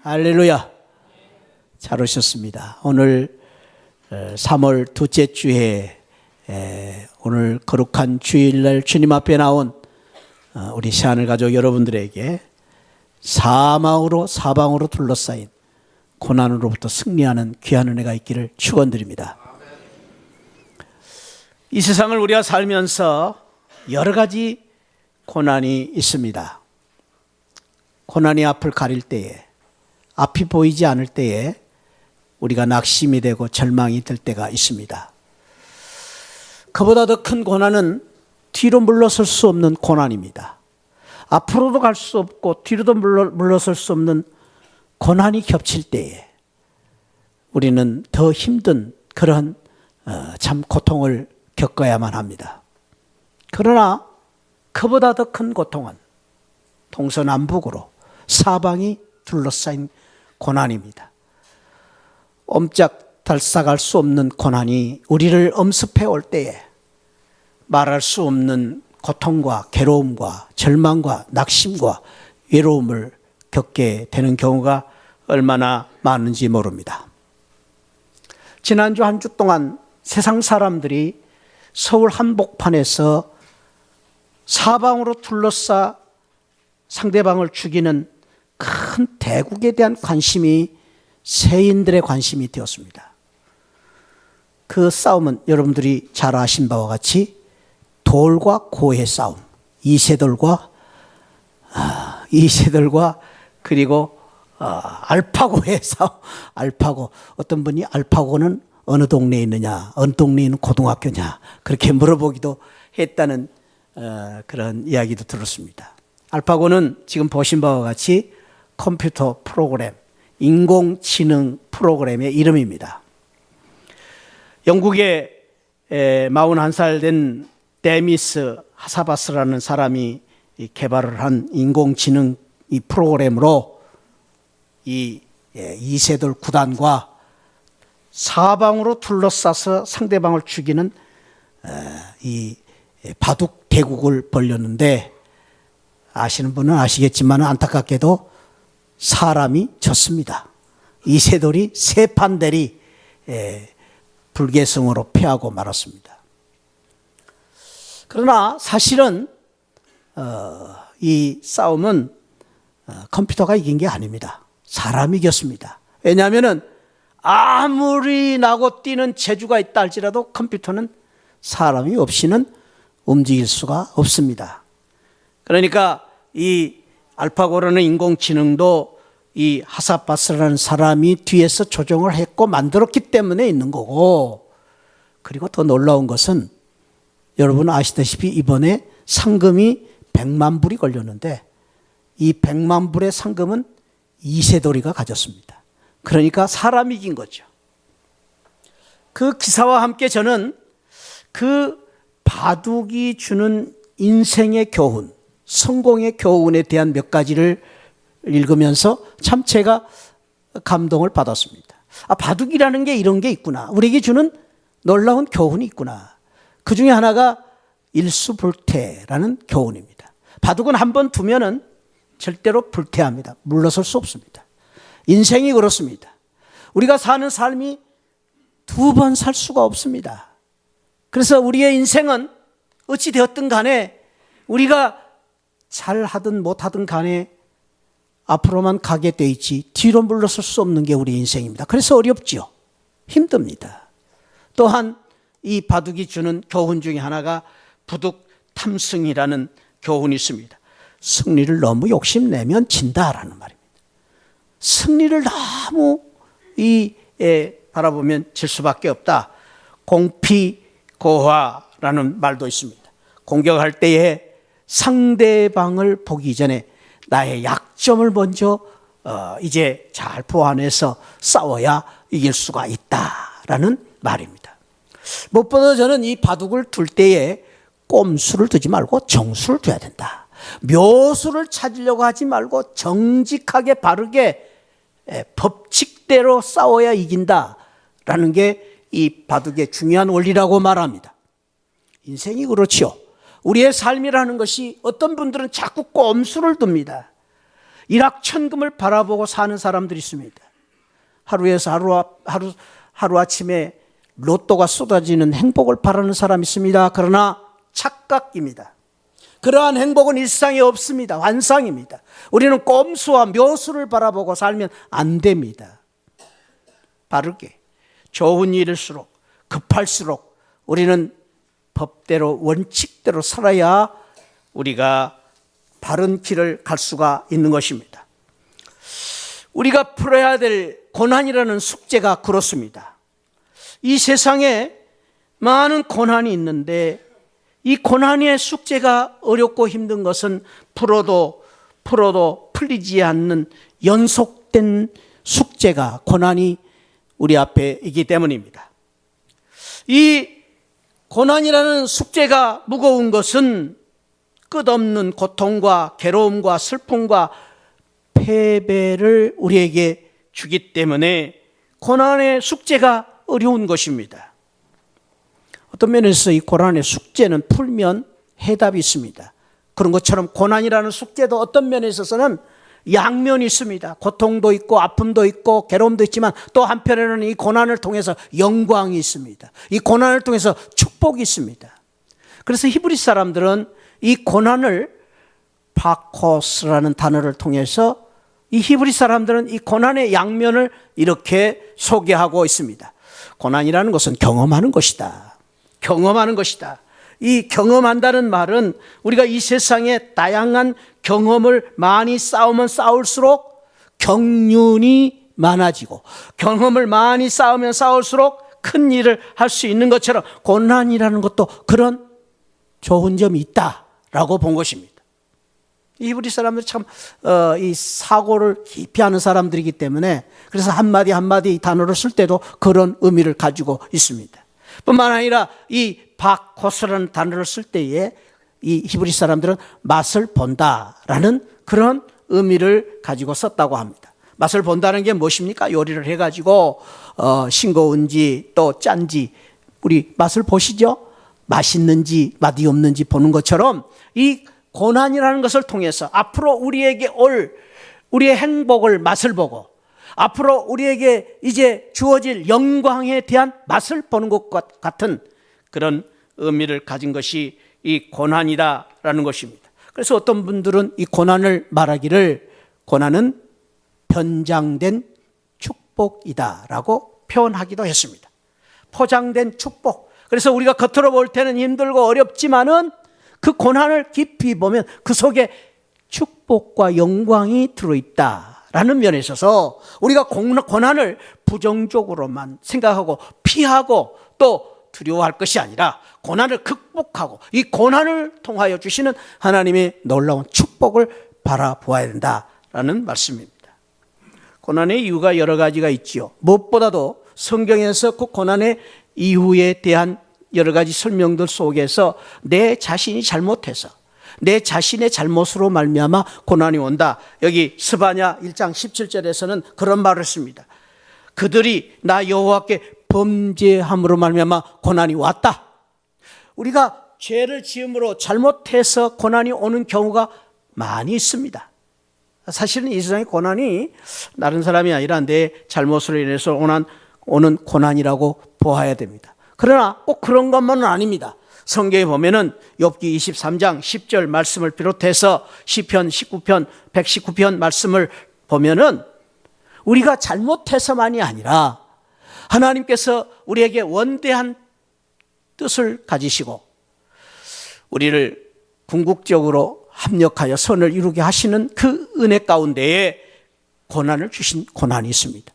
할렐루야. 잘 오셨습니다. 오늘 3월 둘째 주에 오늘 거룩한 주일날 주님 앞에 나온 우리 새하늘 가족 여러분들에게 사방으로 둘러싸인 고난으로부터 승리하는 귀한 은혜가 있기를 축원드립니다. 이 세상을 우리가 살면서 여러 가지 고난이 있습니다. 고난이 앞을 가릴 때에, 앞이 보이지 않을 때에 우리가 낙심이 되고 절망이 들 때가 있습니다. 그보다 더 큰 고난은 뒤로 물러설 수 없는 고난입니다. 앞으로도 갈 수 없고 뒤로도 물러설 수 없는 고난이 겹칠 때에 우리는 더 힘든 그런 참 고통을 겪어야만 합니다. 그러나 그보다 더 큰 고통은 동서남북으로 사방이 둘러싸인 고난입니다. 옴짝달싹할 수 없는 고난이 우리를 엄습해 올 때에 말할 수 없는 고통과 괴로움과 절망과 낙심과 외로움을 겪게 되는 경우가 얼마나 많은지 모릅니다. 지난주 한 주 동안 세상 사람들이 서울 한복판에서 사방으로 둘러싸 상대방을 죽이는 큰 대국에 대한 관심이 세인들의 관심이 되었습니다. 그 싸움은 여러분들이 잘 아신 바와 같이 돌과 고의 싸움, 이세돌과 그리고 알파고의 싸움. 알파고, 어떤 분이 알파고는 어느 동네에 있느냐, 어느 동네에 있는 고등학교냐, 그렇게 물어보기도 했다는 그런 이야기도 들었습니다. 알파고는 지금 보신 바와 같이 컴퓨터 프로그램, 인공지능 프로그램의 이름입니다. 영국의 41살 된 데미스 하사바스라는 사람이 개발을 한 인공지능 이 프로그램으로 이 이세돌 구단과 사방으로 둘러싸서 상대방을 죽이는 이 바둑 대국을 벌였는데, 아시는 분은 아시겠지만 안타깝게도 사람이 졌습니다. 이세돌이 세 판 대리 불계승으로 패하고 말았습니다. 그러나 사실은 이 싸움은 컴퓨터가 이긴 게 아닙니다. 사람이 이겼습니다. 왜냐하면 아무리 나고 뛰는 재주가 있다 할지라도 컴퓨터는 사람이 없이는 움직일 수가 없습니다. 그러니까 이 알파고라는 인공지능도 이 하사바스라는 사람이 뒤에서 조정을 했고 만들었기 때문에 있는 거고, 그리고 더 놀라운 것은 여러분 아시다시피 이번에 상금이 100만 불이 걸렸는데 이 100만 불의 상금은 이세돌이가 가졌습니다. 그러니까 사람이 이긴 거죠. 그 기사와 함께 저는 그 바둑이 주는 인생의 교훈, 성공의 교훈에 대한 몇 가지를 읽으면서 참 제가 감동을 받았습니다. 바둑이라는 게 이런 게 있구나. 우리에게 주는 놀라운 교훈이 있구나. 그 중에 하나가 일수불태라는 교훈입니다. 바둑은 한번 두면은 절대로 불태합니다. 물러설 수 없습니다. 인생이 그렇습니다. 우리가 사는 삶이 두 번 살 수가 없습니다. 그래서 우리의 인생은 어찌 되었든 간에 우리가 잘하든 못하든 간에 앞으로만 가게 돼 있지 뒤로 물러설 수 없는 게 우리 인생입니다. 그래서 어렵지요. 힘듭니다. 또한 이 바둑이 주는 교훈 중에 하나가 부득 탐승이라는 교훈이 있습니다. 승리를 너무 욕심내면 진다라는 말입니다. 승리를 너무 바라보면 질 수밖에 없다. 공피고화라는 말도 있습니다. 공격할 때에 상대방을 보기 전에 나의 약점을 먼저 이제 잘 보완해서 싸워야 이길 수가 있다라는 말입니다. 무엇보다 저는 이 바둑을 둘 때에 꼼수를 두지 말고 정수를 둬야 된다. 묘수를 찾으려고 하지 말고 정직하게 바르게 법칙대로 싸워야 이긴다라는 게 이 바둑의 중요한 원리라고 말합니다. 인생이 그렇지요. 우리의 삶이라는 것이 어떤 분들은 자꾸 꼼수를 둡니다. 일확천금을 바라보고 사는 사람들이 있습니다. 하루아침에 로또가 쏟아지는 행복을 바라는 사람이 있습니다. 그러나 착각입니다. 그러한 행복은 일상에 없습니다. 환상입니다. 우리는 꼼수와 묘수를 바라보고 살면 안 됩니다. 바르게 좋은 일일수록 급할수록 우리는 법대로 원칙대로 살아야 우리가 바른 길을 갈 수가 있는 것입니다. 우리가 풀어야 될 고난이라는 숙제가 그렇습니다. 이 세상에 많은 고난이 있는데 이 고난의 숙제가 어렵고 힘든 것은 풀어도 풀리지 않는 연속된 숙제가 고난이 우리 앞에 있기 때문입니다. 이 고난이라는 숙제가 무거운 것은 끝없는 고통과 괴로움과 슬픔과 패배를 우리에게 주기 때문에 고난의 숙제가 어려운 것입니다. 어떤 면에서 이 고난의 숙제는 풀면 해답이 있습니다. 그런 것처럼 고난이라는 숙제도 어떤 면에 있어서는 양면이 있습니다. 고통도 있고 아픔도 있고 괴로움도 있지만 또 한편에는 이 고난을 통해서 영광이 있습니다. 이 고난을 통해서 축복이 있습니다. 그래서 히브리 사람들은 이 고난을 바코스라는 단어를 통해서 이 히브리 사람들은 이 고난의 양면을 이렇게 소개하고 있습니다. 고난이라는 것은 경험하는 것이다. 경험하는 것이다. 이 경험한다는 말은 우리가 이 세상에 다양한 경험을 많이 쌓으면 쌓을수록 경륜이 많아지고 경험을 많이 쌓으면 쌓을수록 큰 일을 할 수 있는 것처럼 고난이라는 것도 그런 좋은 점이 있다라고 본 것입니다. 이 히브리 사람들이 참 이 사고를 깊이 하는 사람들이기 때문에 그래서 한마디 한마디 이 단어를 쓸 때도 그런 의미를 가지고 있습니다. 뿐만 아니라 이 바코스라는 단어를 쓸 때에 이 히브리 사람들은 맛을 본다라는 그런 의미를 가지고 썼다고 합니다. 맛을 본다는 게 무엇입니까? 요리를 해가지고 싱거운지 또 짠지 우리 맛을 보시죠? 맛있는지 맛이 없는지 보는 것처럼 이 고난이라는 것을 통해서 앞으로 우리에게 올 우리의 행복을 맛을 보고 앞으로 우리에게 이제 주어질 영광에 대한 맛을 보는 것 같은 그런 의미를 가진 것이 이 고난이다라는 것입니다. 그래서 어떤 분들은 이 고난을 말하기를 고난은 변장된 축복이다라고 표현하기도 했습니다. 포장된 축복. 그래서 우리가 겉으로 볼 때는 힘들고 어렵지만은 그 고난을 깊이 보면 그 속에 축복과 영광이 들어있다라는 면에 있어서 우리가 고난을 부정적으로만 생각하고 피하고 또 두려워할 것이 아니라 고난을 극복하고 이 고난을 통하여 주시는 하나님의 놀라운 축복을 바라보아야 된다라는 말씀입니다. 고난의 이유가 여러 가지가 있지요. 무엇보다도 성경에서 그 고난의 이유에 대한 여러 가지 설명들 속에서 내 자신이 잘못해서 내 자신의 잘못으로 말미암아 고난이 온다. 여기 스바냐 1장 17절에서는 그런 말을 했습니다. 그들이 나 여호와께 범죄함으로 말미암아 고난이 왔다. 우리가 죄를 지음으로 잘못해서 고난이 오는 경우가 많이 있습니다. 사실은 이 세상의 고난이 다른 사람이 아니라 내 잘못으로 인해서 오는 고난이라고 보아야 됩니다. 그러나 꼭 그런 것만은 아닙니다. 성경에 보면은 욥기 23장 10절 말씀을 비롯해서 시편 19편 119편 말씀을 보면은 우리가 잘못해서만이 아니라 하나님께서 우리에게 원대한 뜻을 가지시고 우리를 궁극적으로 합력하여 선을 이루게 하시는 그 은혜 가운데에 고난을 주신 고난이 있습니다.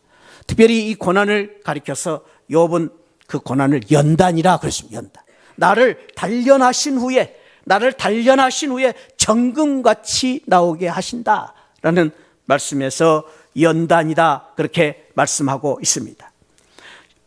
특별히 이 고난을 가리켜서 욥은 그 고난을 연단이라 그랬습니다. 연단. 나를 단련하신 후에 정금같이 나오게 하신다라는 말씀에서 연단이다 그렇게 말씀하고 있습니다.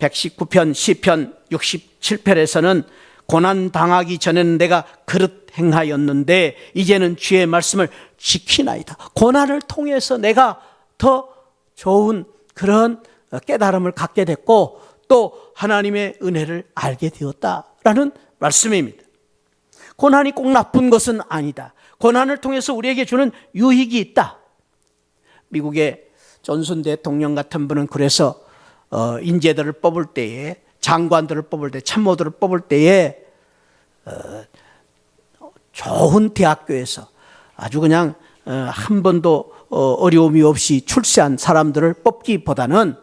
119편 시편 67편에서는 고난 당하기 전에는 내가 그릇 행하였는데 이제는 주의 말씀을 지키나이다. 고난을 통해서 내가 더 좋은 그런 깨달음을 갖게 됐고 또 하나님의 은혜를 알게 되었다라는 말씀입니다. 고난이 꼭 나쁜 것은 아니다. 고난을 통해서 우리에게 주는 유익이 있다. 미국의 존슨 대통령 같은 분은 그래서 인재들을 뽑을 때에, 장관들을 뽑을 때, 참모들을 뽑을 때에 좋은 대학교에서 아주 그냥 한 번도 어려움이 없이 출세한 사람들을 뽑기보다는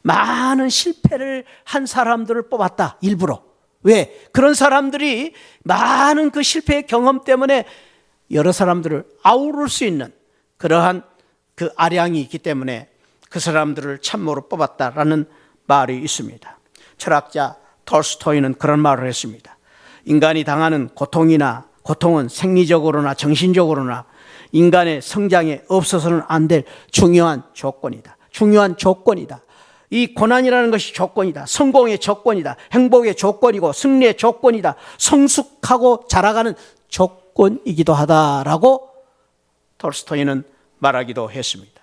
많은 실패를 한 사람들을 뽑았다, 일부러. 왜? 그런 사람들이 많은 그 실패의 경험 때문에 여러 사람들을 아우를 수 있는 그러한 그 아량이 있기 때문에 그 사람들을 참모로 뽑았다라는 말이 있습니다. 철학자 톨스토이는 그런 말을 했습니다. 인간이 당하는 고통은 생리적으로나 정신적으로나 인간의 성장에 없어서는 안 될 중요한 조건이다. 중요한 조건이다. 이 고난이라는 것이 조건이다. 성공의 조건이다. 행복의 조건이고 승리의 조건이다. 성숙하고 자라가는 조건이기도 하다라고 톨스토이는 말하기도 했습니다.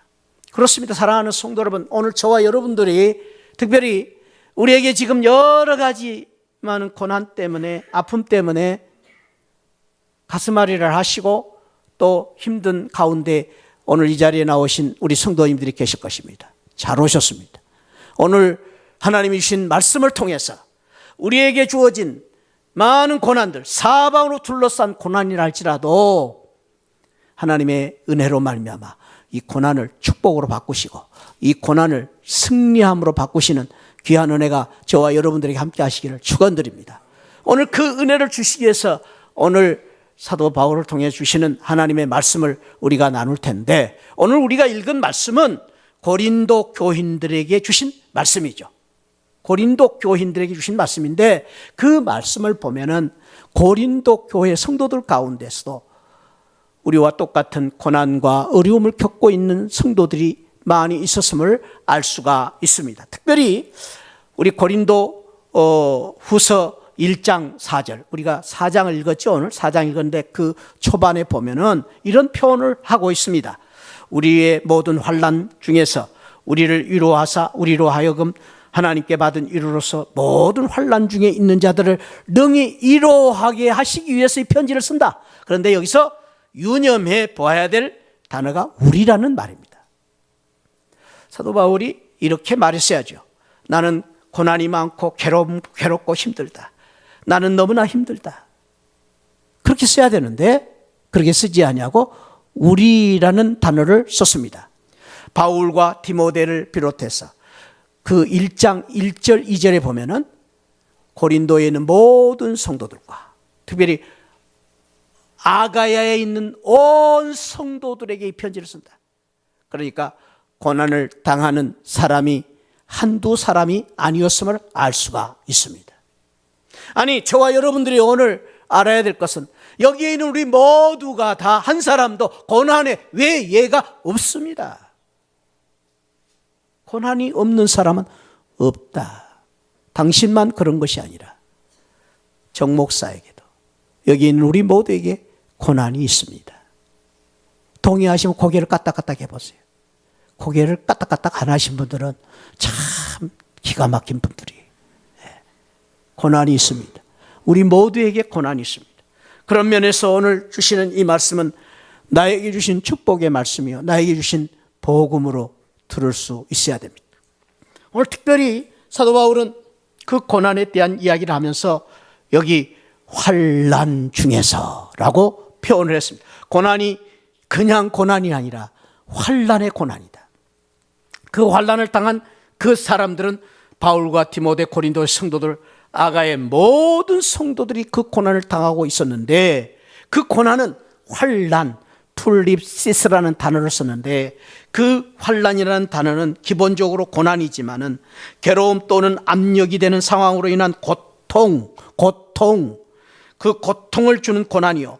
그렇습니다. 사랑하는 성도 여러분, 오늘 저와 여러분들이 특별히 우리에게 지금 여러 가지 많은 고난 때문에, 아픔 때문에 가슴앓이를 하시고 또 힘든 가운데 오늘 이 자리에 나오신 우리 성도님들이 계실 것입니다. 잘 오셨습니다. 오늘 하나님이 주신 말씀을 통해서 우리에게 주어진 많은 고난들, 사방으로 둘러싼 고난이라 할지라도 하나님의 은혜로 말미암아 이 고난을 축복으로 바꾸시고 이 고난을 승리함으로 바꾸시는 귀한 은혜가 저와 여러분들에게 함께 하시기를 축원드립니다. 오늘 그 은혜를 주시기 위해서 오늘 사도 바울을 통해 주시는 하나님의 말씀을 우리가 나눌 텐데, 오늘 우리가 읽은 말씀은 고린도 교인들에게 주신 말씀이죠. 고린도 교인들에게 주신 말씀인데, 그 말씀을 보면은 고린도 교회 성도들 가운데서도 우리와 똑같은 고난과 어려움을 겪고 있는 성도들이 많이 있었음을 알 수가 있습니다. 특별히 우리 고린도 후서 1장 4절, 우리가 4장을 읽었죠. 오늘 4장 읽었는데 그 초반에 보면은 이런 표현을 하고 있습니다. 우리의 모든 환난 중에서 우리를 위로하사 우리로 하여금 하나님께 받은 위로로서 모든 환난 중에 있는 자들을 능히 위로하게 하시기 위해서 이 편지를 쓴다. 그런데 여기서 유념해 보아야 될 단어가 우리라는 말입니다. 사도 바울이 이렇게 말했어야죠. 나는 고난이 많고 괴롭고 힘들다. 나는 너무나 힘들다. 그렇게 써야 되는데 그렇게 쓰지 아니하고 우리라는 단어를 썼습니다. 바울과 디모데를 비롯해서 그 1장 1절 2절에 보면은 고린도에 있는 모든 성도들과 특별히 아가야에 있는 온 성도들에게 이 편지를 쓴다. 그러니까 고난을 당하는 사람이 한두 사람이 아니었음을 알 수가 있습니다. 아니, 저와 여러분들이 오늘 알아야 될 것은 여기에 있는 우리 모두가 다 한 사람도 고난에 왜 예가 없습니다. 고난이 없는 사람은 없다. 당신만 그런 것이 아니라 정 목사에게도 여기 있는 우리 모두에게 고난이 있습니다. 동의하시면 고개를 까딱까딱 해보세요. 고개를 까딱까딱 안 하신 분들은 참 기가 막힌 분들이에요. 고난이 있습니다. 우리 모두에게 고난이 있습니다. 그런 면에서 오늘 주시는 이 말씀은 나에게 주신 축복의 말씀이요, 나에게 주신 복음으로 들을 수 있어야 됩니다. 오늘 특별히 사도 바울은 그 고난에 대한 이야기를 하면서 여기 환난 중에서라고 표현을 했습니다. 고난이 그냥 고난이 아니라 환난의 고난이다. 그 환난을 당한 그 사람들은 바울과 디모데, 고린도 성도들, 아가의 모든 성도들이 그 고난을 당하고 있었는데, 그 고난은 환난, 툴립시스라는 단어를 썼는데, 그 환난이라는 단어는 기본적으로 고난이지만은 괴로움 또는 압력이 되는 상황으로 인한 고통, 그 고통을 주는 고난이요,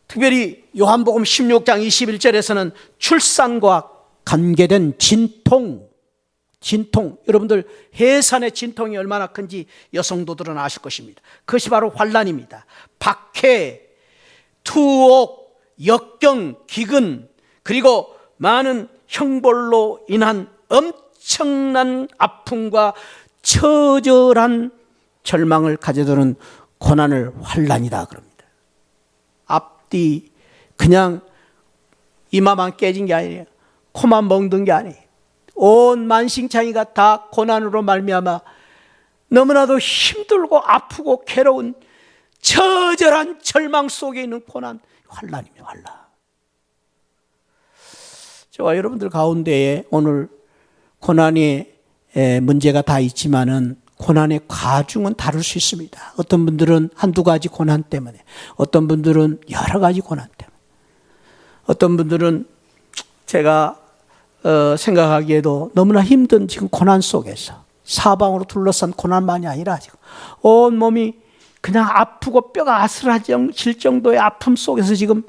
특별히 요한복음 16장 21절에서는 출산과 관계된 진통, 여러분들 해산의 진통이 얼마나 큰지 여성도들은 아실 것입니다. 그것이 바로 환난입니다. 박해, 투옥, 역경, 기근, 그리고 많은 형벌로 인한 엄청난 아픔과 처절한 절망을 가져드는 고난을 환난이다 그럽니다. 앞뒤 그냥 이마만 깨진 게 아니에요. 코만 먹는 게 아니에요. 온 만신창이가 다 고난으로 말미암아 너무나도 힘들고 아프고 괴로운 처절한 절망 속에 있는 고난, 환난입니다. 환난. 저와 여러분들 가운데에 오늘 고난의 문제가 다 있지만은 고난의 과중은 다를 수 있습니다. 어떤 분들은 한두 가지 고난 때문에, 어떤 분들은 여러 가지 고난 때문에, 어떤 분들은 제가 생각하기에도 너무나 힘든 지금 고난 속에서 사방으로 둘러싼 고난만이 아니라 지금 온 몸이 그냥 아프고 뼈가 아슬아질 정도의 아픔 속에서 지금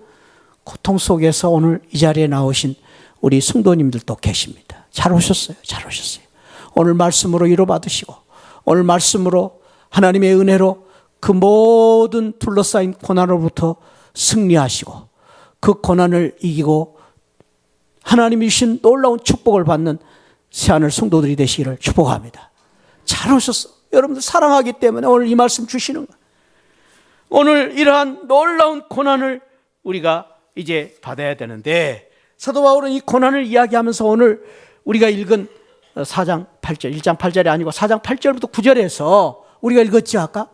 고통 속에서 오늘 이 자리에 나오신 우리 성도님들도 계십니다. 잘 오셨어요. 잘 오셨어요. 오늘 말씀으로 위로받으시고 오늘 말씀으로 하나님의 은혜로 그 모든 둘러싸인 고난으로부터 승리하시고 그 고난을 이기고 하나님이 주신 놀라운 축복을 받는 새하늘 성도들이 되시기를 축복합니다. 잘 오셨어. 여러분들 사랑하기 때문에 오늘 이 말씀 주시는 거예요. 오늘 이러한 놀라운 고난을 우리가 이제 받아야 되는데 사도 바울은 이 고난을 이야기하면서 오늘 우리가 읽은 4장 8절, 1장 8절이 아니고 4장 8절부터 9절에서 우리가 읽었지 아까?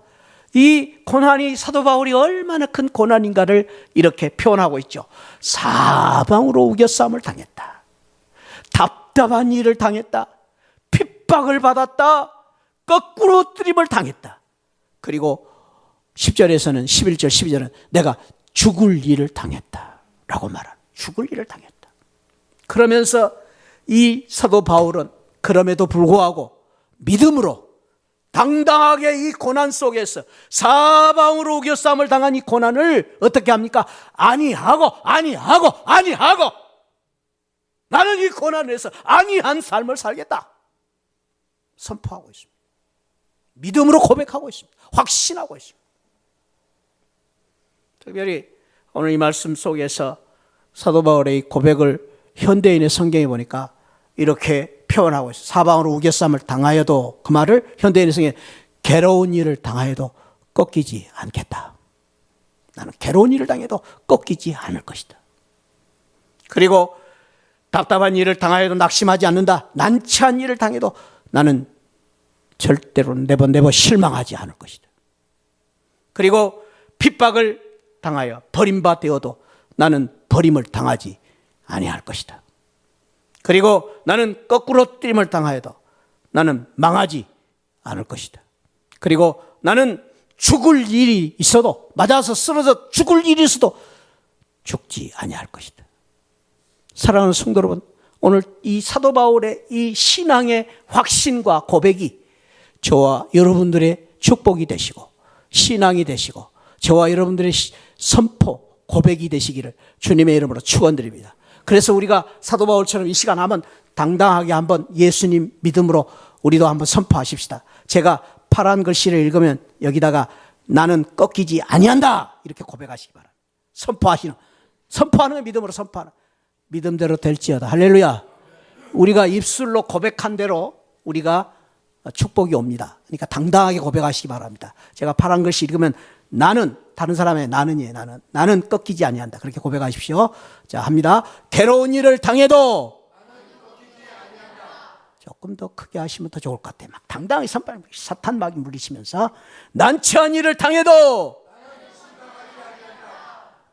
이 고난이 사도 바울이 얼마나 큰 고난인가를 이렇게 표현하고 있죠. 사방으로 우겨싸움을 당했다. 답답한 일을 당했다. 핍박을 받았다. 거꾸로 뜨림을 당했다. 그리고 10절에서는 11절, 12절은 내가 죽을 일을 당했다 라고 말하는, 죽을 일을 당했다. 그러면서 이 사도 바울은 그럼에도 불구하고 믿음으로 당당하게 이 고난 속에서 사방으로 우겨싸움을 당한 이 고난을 어떻게 합니까? 아니하고 나는 이 고난에서 아니한 삶을 살겠다 선포하고 있습니다. 믿음으로 고백하고 있습니다. 확신하고 있습니다. 특별히 오늘 이 말씀 속에서 사도 바울의 고백을 현대인의 성경에 보니까 이렇게 표현하고 있어요. 사방으로 우겨싸움을 당하여도, 그 말을 현대인의 성경에 괴로운 일을 당하여도 꺾이지 않겠다. 나는 괴로운 일을 당해도 꺾이지 않을 것이다. 그리고 답답한 일을 당하여도 낙심하지 않는다. 난처한 일을 당해도 나는 절대로 네버 실망하지 않을 것이다. 그리고 핍박을 당하여 버림받되어도 나는 버림을 당하지 아니할 것이다. 그리고 나는 거꾸로 뜨림을 당하여도 나는 망하지 않을 것이다. 그리고 나는 죽을 일이 있어도, 맞아서 쓰러져 죽을 일이 있어도 죽지 아니할 것이다. 사랑하는 성도 여러분, 오늘 이 사도 바울의 이 신앙의 확신과 고백이 저와 여러분들의 축복이 되시고 신앙이 되시고 저와 여러분들의 선포, 고백이 되시기를 주님의 이름으로 축원드립니다. 그래서 우리가 사도 바울처럼 이 시간 한번 당당하게 한번 예수님 믿음으로 우리도 한번 선포하십시다. 제가 파란 글씨를 읽으면 여기다가 나는 꺾이지 아니한다 이렇게 고백하시기 바랍니다. 선포하는 건 믿음으로 선포하는, 믿음대로 될지어다. 할렐루야. 우리가 입술로 고백한 대로 우리가 축복이 옵니다. 그러니까 당당하게 고백하시기 바랍니다. 제가 파란 글씨 읽으면 나는, 다른 사람의 나는이에요. 나는 꺾이지 아니한다. 그렇게 고백하십시오. 자, 합니다. 괴로운 일을 당해도 조금 더 크게 하시면 더 좋을 것 같아요. 막 당당히 사탄 막 물리시면서 난처한 일을 당해도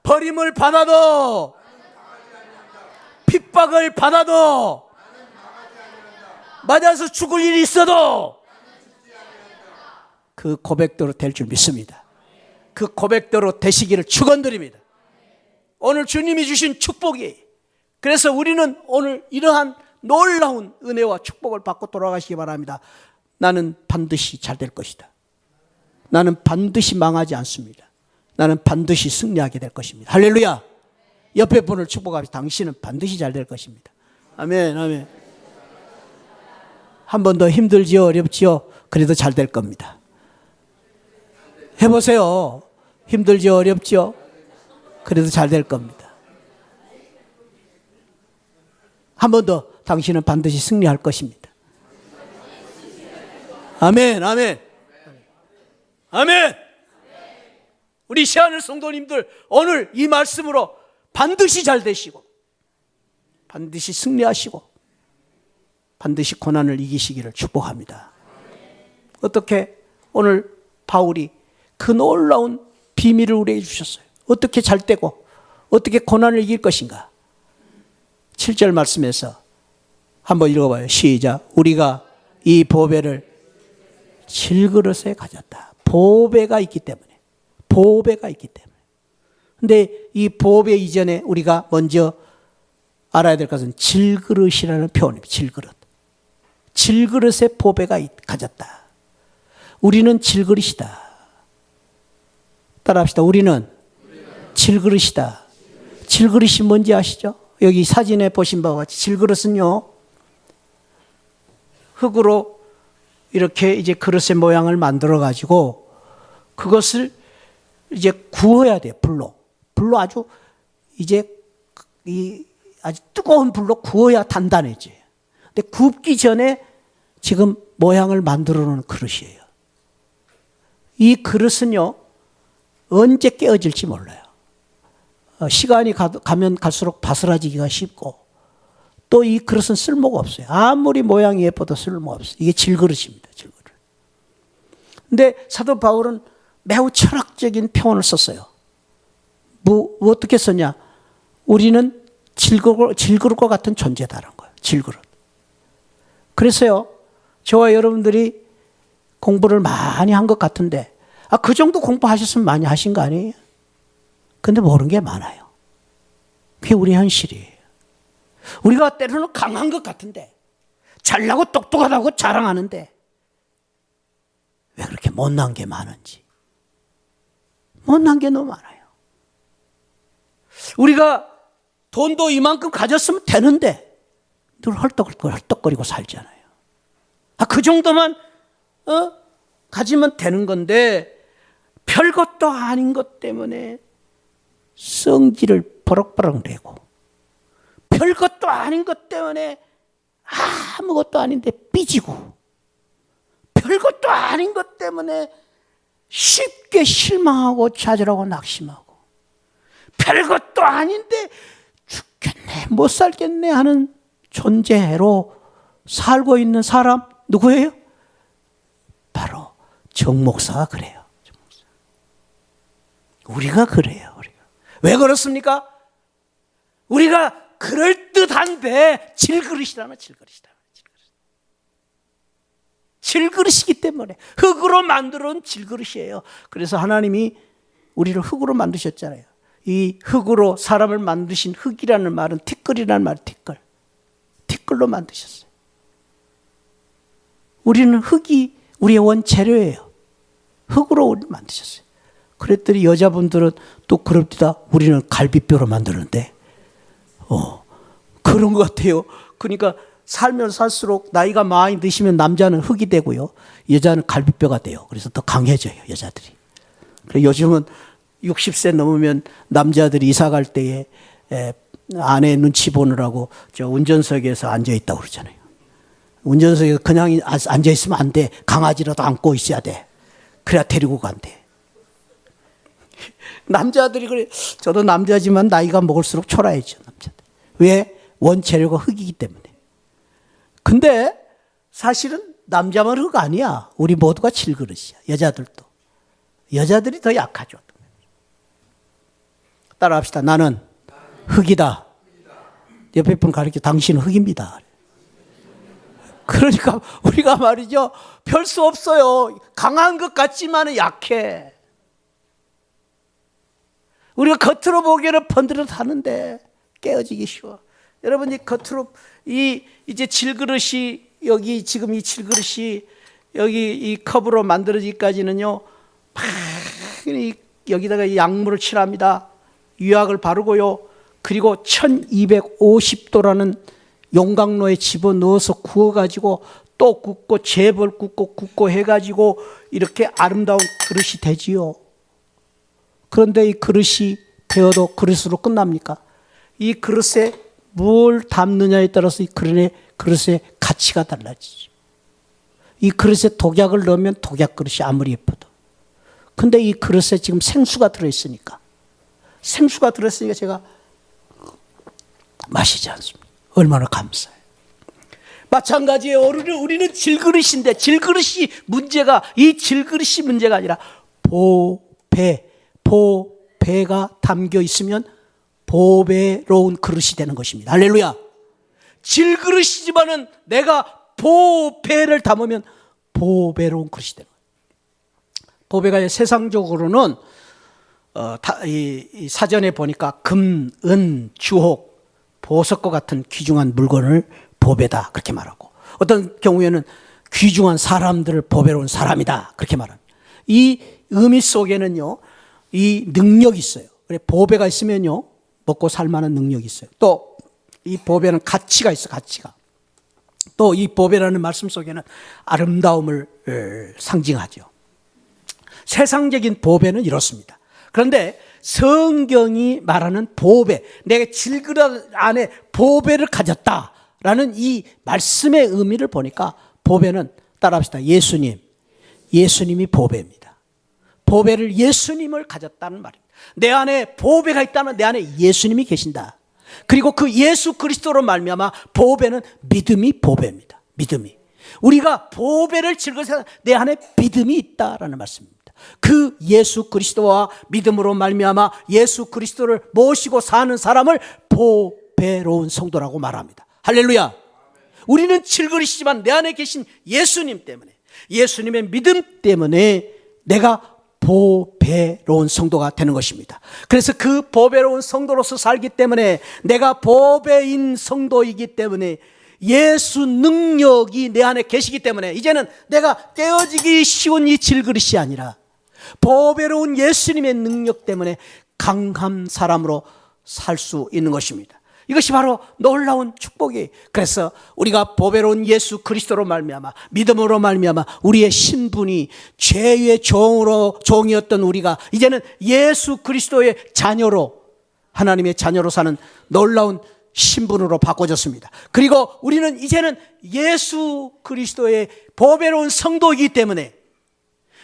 버림을 받아도 핍박을 받아도 맞아서 죽을 일이 있어도 그 고백대로 될 줄 믿습니다. 그 고백대로 되시기를 축원드립니다. 오늘 주님이 주신 축복이, 그래서 우리는 오늘 이러한 놀라운 은혜와 축복을 받고 돌아가시기 바랍니다. 나는 반드시 잘 될 것이다. 나는 반드시 망하지 않습니다. 나는 반드시 승리하게 될 것입니다. 할렐루야. 옆에 분을 축복합시다. 당신은 반드시 잘 될 것입니다. 아멘, 아멘. 한 번 더 힘들지요, 어렵지요? 그래도 잘 될 겁니다. 해보세요. 힘들지요, 어렵지요? 그래도 잘 될 겁니다. 한 번 더, 당신은 반드시 승리할 것입니다. 아멘, 아멘. 아멘. 우리 새하늘 성도님들 오늘 이 말씀으로 반드시 잘 되시고 반드시 승리하시고 반드시 고난을 이기시기를 축복합니다. 어떻게 오늘 바울이 그 놀라운 비밀을 우리에게 주셨어요. 어떻게 잘 되고 어떻게 고난을 이길 것인가. 7절 말씀에서 한번 읽어봐요. 시작. 우리가 이 보배를 질그릇에 가졌다. 보배가 있기 때문에. 보배가 있기 때문에. 근데 이 보배 이전에 우리가 먼저 알아야 될 것은 질그릇이라는 표현입니다. 질그릇. 질그릇에 보배가 가졌다. 우리는 질그릇이다. 따라합시다. 우리는 질그릇이다. 질그릇이 뭔지 아시죠? 여기 사진에 보신 바와 같이 질그릇은요, 흙으로 이렇게 이제 그릇의 모양을 만들어 가지고 그것을 이제 구워야 돼요. 불로 아주 이제 아주 뜨거운 불로 구워야 단단해져요. 근데 굽기 전에 지금 모양을 만들어 놓은 그릇이에요. 이 그릇은요, 언제 깨어질지 몰라요. 시간이 가면 갈수록 바스라지기가 쉽고 또 이 그릇은 쓸모가 없어요. 아무리 모양이 예뻐도 쓸모가 없어요. 이게 질그릇입니다. 질그릇. 근데 사도 바울은 매우 철학적인 표현을 썼어요. 어떻게 썼냐? 우리는 질그릇과 같은 존재다라는 거예요. 질그릇. 그래서요, 저와 여러분들이 공부를 많이 한 것 같은데, 그 정도 공부하셨으면 많이 하신 거 아니에요? 근데 모르는 게 많아요. 그게 우리 현실이에요. 우리가 때로는 강한 것 같은데, 잘나고 똑똑하다고 자랑하는데, 왜 그렇게 못난 게 많은지. 못난 게 너무 많아요. 우리가 돈도 이만큼 가졌으면 되는데, 늘 헐떡거리고 살잖아요. 그 정도만, 가지면 되는 건데, 별것도 아닌 것 때문에 성질을 버럭버럭 내고, 별것도 아닌 것 때문에 아무것도 아닌데 삐지고, 별것도 아닌 것 때문에 쉽게 실망하고 좌절하고 낙심하고, 별것도 아닌데 죽겠네, 못 살겠네 하는 존재로 살고 있는 사람 누구예요? 바로 정 목사가 그래요. 우리가 그래요. 왜 그렇습니까? 우리가 그럴듯한데 질그릇이라면 질그릇이다. 질그릇이기 때문에 흙으로 만들어온 질그릇이에요. 그래서 하나님이 우리를 흙으로 만드셨잖아요. 이 흙으로 사람을 만드신 흙이라는 말은 티끌이라는 말, 티끌로 만드셨어요. 우리는 흙이 우리의 원재료예요. 흙으로 우리를 만드셨어요. 그랬더니 여자분들은 또 그럽디다. 우리는 갈비뼈로 만드는데, 그런 것 같아요. 그러니까 살면 살수록 나이가 많이 드시면 남자는 흙이 되고요, 여자는 갈비뼈가 돼요. 그래서 더 강해져요, 여자들이. 그래서 요즘은 60세 넘으면 남자들이 이사 갈 때에 아내 눈치 보느라고 저 운전석에서 앉아 있다고 그러잖아요. 운전석에 그냥 앉아 있으면 안 돼. 강아지라도 안고 있어야 돼. 그래야 데리고 간대. 남자들이 그래. 저도 남자지만 나이가 먹을수록 초라해져, 남자들. 왜? 원재료가 흙이기 때문에. 근데 사실은 남자만 흙 아니야. 우리 모두가 질그릇이야. 여자들도. 여자들이 더 약하죠. 따라합시다. 나는 흙이다. 옆에 분 가르쳐, 당신은 흙입니다. 그러니까 우리가 말이죠, 별 수 없어요. 강한 것 같지만 약해. 우리가 겉으로 보기에는 번듯하는데 깨어지기 쉬워. 여러분, 이 겉으로 이제 질그릇이, 여기 지금 이 질그릇이 여기 이 컵으로 만들어지기까지는요, 막 여기다가 약물을 칠합니다. 유약을 바르고요. 그리고 1250도라는 용광로에 집어넣어서 구워가지고 또 굽고 재벌 굽고 해가지고 이렇게 아름다운 그릇이 되지요. 그런데 이 그릇이 되어도 그릇으로 끝납니까? 이 그릇에 뭘 담느냐에 따라서 이 그릇의 가치가 달라지죠. 이 그릇에 독약을 넣으면 독약 그릇이 아무리 예뻐도. 근데 이 그릇에 지금 생수가 들어있으니까 제가 마시지 않습니다. 얼마나 감사해요. 마찬가지예요. 우리는 질그릇인데 질그릇이 문제가, 이 질그릇이 문제가 아니라 보배가 담겨 있으면 보배로운 그릇이 되는 것입니다. 할렐루야. 질그릇이지만은 내가 보배를 담으면 보배로운 그릇이 되는 거예요. 보배가 세상적으로는 이 사전에 보니까 금, 은, 주옥, 보석과 같은 귀중한 물건을 보배다 그렇게 말하고, 어떤 경우에는 귀중한 사람들을 보배로운 사람이다 그렇게 말합니다. 이 의미 속에는요, 이 능력이 있어요. 그래, 보배가 있으면요 먹고 살 만한 능력이 있어요. 또 이 보배는 가치가 있어. 가치가. 또 이 보배라는 말씀 속에는 아름다움을 상징하죠. 세상적인 보배는 이렇습니다. 그런데 성경이 말하는 보배, 내가 질그릇 안에 보배를 가졌다라는 이 말씀의 의미를 보니까 보배는, 따라합시다, 예수님이 보배입니다. 보배를, 예수님을 가졌다는 말입니다. 내 안에 보배가 있다면 내 안에 예수님이 계신다. 그리고 그 예수 그리스도로 말미암아 보배는 믿음이 보배입니다. 믿음이. 우리가 보배를 즐거워서 내 안에 믿음이 있다라는 말씀입니다. 그 예수 그리스도와 믿음으로 말미암아 예수 그리스도를 모시고 사는 사람을 보배로운 성도라고 말합니다. 할렐루야. 우리는 질그릇이지만 내 안에 계신 예수님 때문에, 예수님의 믿음 때문에 내가 보배로운 성도가 되는 것입니다. 그래서 그 보배로운 성도로서 살기 때문에, 내가 보배인 성도이기 때문에, 예수 능력이 내 안에 계시기 때문에 이제는 내가 깨어지기 쉬운 이 질그릇이 아니라 보배로운 예수님의 능력 때문에 강한 사람으로 살 수 있는 것입니다. 이것이 바로 놀라운 축복이에요. 그래서 우리가 보배로운 예수 그리스도로 말미암아, 믿음으로 말미암아 우리의 신분이, 죄의 종이었던 우리가 이제는 예수 그리스도의 자녀로, 하나님의 자녀로 사는 놀라운 신분으로 바꿔졌습니다. 그리고 우리는 이제는 예수 그리스도의 보배로운 성도이기 때문에,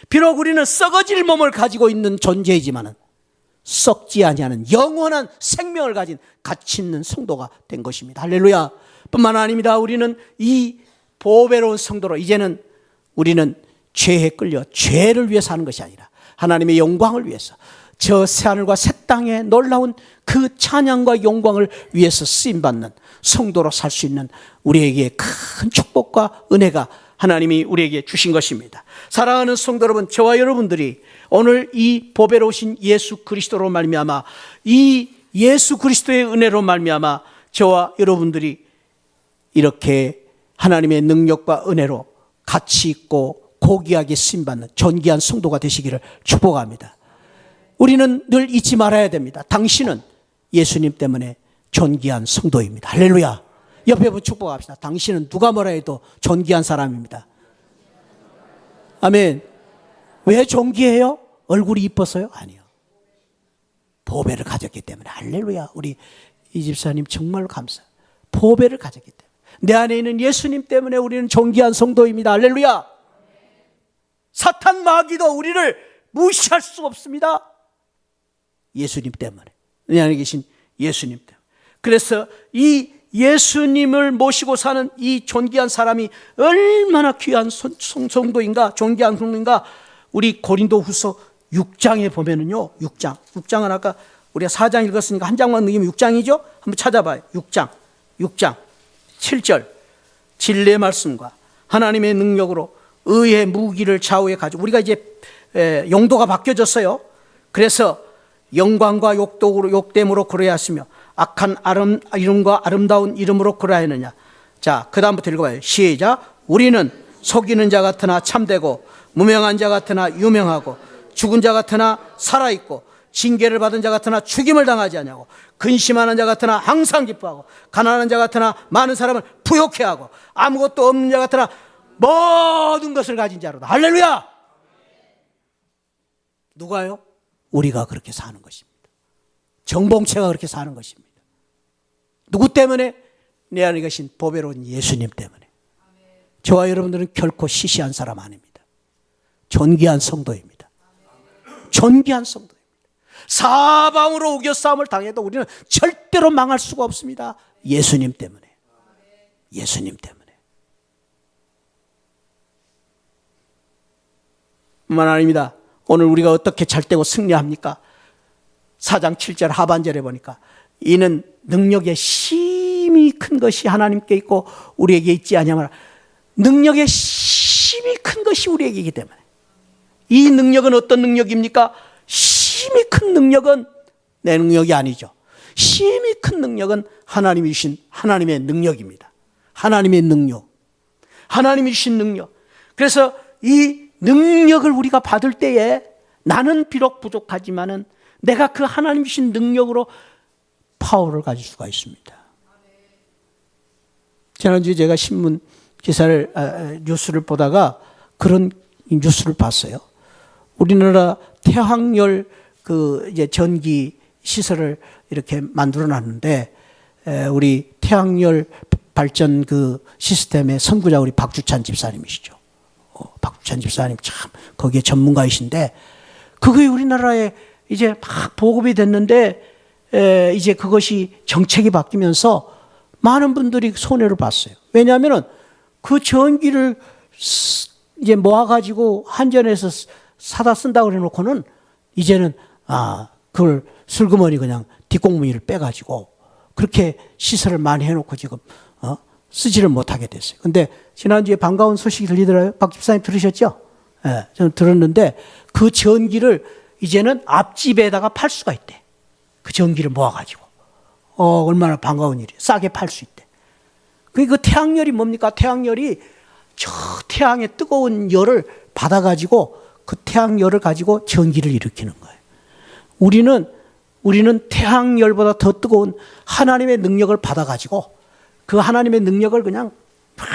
비록 우리는 썩어질 몸을 가지고 있는 존재이지만은 썩지 아니하는 영원한 생명을 가진 가치 있는 성도가 된 것입니다. 할렐루야. 뿐만 아닙니다. 우리는 이 보배로운 성도로 이제는 우리는 죄에 끌려 죄를 위해 사는 것이 아니라 하나님의 영광을 위해서, 저 새하늘과 새 땅의 놀라운 그 찬양과 영광을 위해서 쓰임받는 성도로 살 수 있는 우리에게 큰 축복과 은혜가 하나님이 우리에게 주신 것입니다. 사랑하는 성도 여러분, 저와 여러분들이 오늘 이 보배로우신 예수 그리스도로 말미암아, 이 예수 그리스도의 은혜로 말미암아 저와 여러분들이 이렇게 하나님의 능력과 은혜로 가치 있고 고귀하게 쓰임받는 존귀한 성도가 되시기를 축복합니다. 우리는 늘 잊지 말아야 됩니다. 당신은 예수님 때문에 존귀한 성도입니다. 할렐루야. 옆에 분 축복합시다. 당신은 누가 뭐라 해도 존귀한 사람입니다. 아멘. 왜 존귀해요? 얼굴이 이뻐서요? 아니요. 보배를 가졌기 때문에. 할렐루야. 우리 이 집사님 정말로 감사해요. 보배를 가졌기 때문에. 내 안에 있는 예수님 때문에 우리는 존귀한 성도입니다. 할렐루야. 사탄 마귀도 우리를 무시할 수 없습니다. 예수님 때문에. 내 안에 계신 예수님 때문에. 그래서 이 예수님을 모시고 사는 이 존귀한 사람이 얼마나 귀한 성도인가, 존귀한 성도인가. 우리 고린도후서 6장에 보면은요, 6장은 아까 우리가 4장 읽었으니까 한 장만 넘기면 6장이죠? 한번 찾아봐요. 6장 7절. 진리의 말씀과 하나님의 능력으로 의의 무기를 좌우에 가지고, 우리가 이제 용도가 바뀌어졌어요. 그래서 영광과 욕됨으로 그러하였으며 악한 이름과 아름다운 이름으로 그러하였느냐. 자, 그 다음부터 읽어봐요. 시작. 우리는 속이는 자 같으나 참되고 무명한 자 같으나 유명하고 죽은 자 같으나 살아있고 징계를 받은 자 같으나 죽임을 당하지 않냐고, 근심하는 자 같으나 항상 기뻐하고 가난한 자 같으나 많은 사람을 부욕해 하고 아무것도 없는 자 같으나 모든 것을 가진 자로다. 할렐루야. 누가요? 우리가 그렇게 사는 것입니다. 정봉체가 그렇게 사는 것입니다. 누구 때문에? 내 안에 계신 보배로운 예수님 때문에. 저와 여러분들은 결코 시시한 사람 아닙니다. 존귀한 성도입니다. 존귀한 성도입니다. 사방으로 우겨싸움을 당해도 우리는 절대로 망할 수가 없습니다. 예수님 때문에. 예수님 때문에. 뿐만 아닙니다. 오늘 우리가 어떻게 잘되고 승리합니까? 4장 7절 하반절에 보니까 이는 능력의 심히 큰 것이 하나님께 있고 우리에게 있지 아니하면, 능력의 심히 큰 것이 우리에게 있기 때문에. 이 능력은 어떤 능력입니까? 심히 큰 능력은 내 능력이 아니죠. 심히 큰 능력은 하나님이 주신 하나님의 능력입니다. 하나님의 능력, 하나님이 주신 능력. 그래서 이 능력을 우리가 받을 때에 나는 비록 부족하지만은 내가 그 하나님 주신 능력으로 파워를 가질 수가 있습니다. 지난주에 제가 신문 기사를, 뉴스를 보다가 그런 뉴스를 봤어요. 우리나라 태양열 이제 전기 시설을 이렇게 만들어 놨는데, 우리 태양열 발전 시스템의 선구자 우리 박주찬 집사님이시죠. 박주찬 집사님 참 거기에 전문가이신데, 그게 우리나라에 이제 막 보급이 됐는데, 이제 그것이 정책이 바뀌면서 많은 분들이 손해를 봤어요. 왜냐하면은 그 전기를 이제 모아가지고 한전에서 사다 쓴다고 해놓고는 이제는 그걸 슬그머니 그냥 뒷공무니를 빼가지고 그렇게 시설을 많이 해놓고 지금 쓰지를 못하게 됐어요. 근데 지난주에 반가운 소식이 들리더라고요. 박 집사님 들으셨죠? 네, 저는 들었는데 그 전기를 이제는 앞집에다가 팔 수가 있대. 그 전기를 모아가지고. 얼마나 반가운 일이에요. 싸게 팔 수 있대. 그 태양열이 뭡니까? 태양열이 저 태양의 뜨거운 열을 받아가지고 그 태양열을 가지고 전기를 일으키는 거예요. 우리는 태양열보다 더 뜨거운 하나님의 능력을 받아가지고 그 하나님의 능력을 그냥 막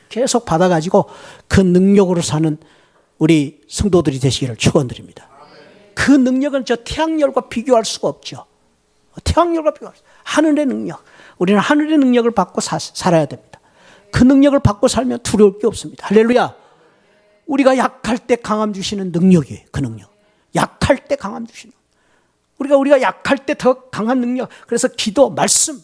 계속 받아가지고 그 능력으로 사는 우리 성도들이 되시기를 축원드립니다. 그 능력은 저 태양열과 비교할 수가 없죠. 태양열과 비교할 수 없어요. 하늘의 능력. 우리는 하늘의 능력을 받고 살아야 됩니다. 그 능력을 받고 살면 두려울 게 없습니다. 할렐루야. 우리가 약할 때 강함 주시는 능력이에요. 그 능력. 약할 때 강함 주시는. 우리가 약할 때 더 강한 능력. 그래서 기도, 말씀,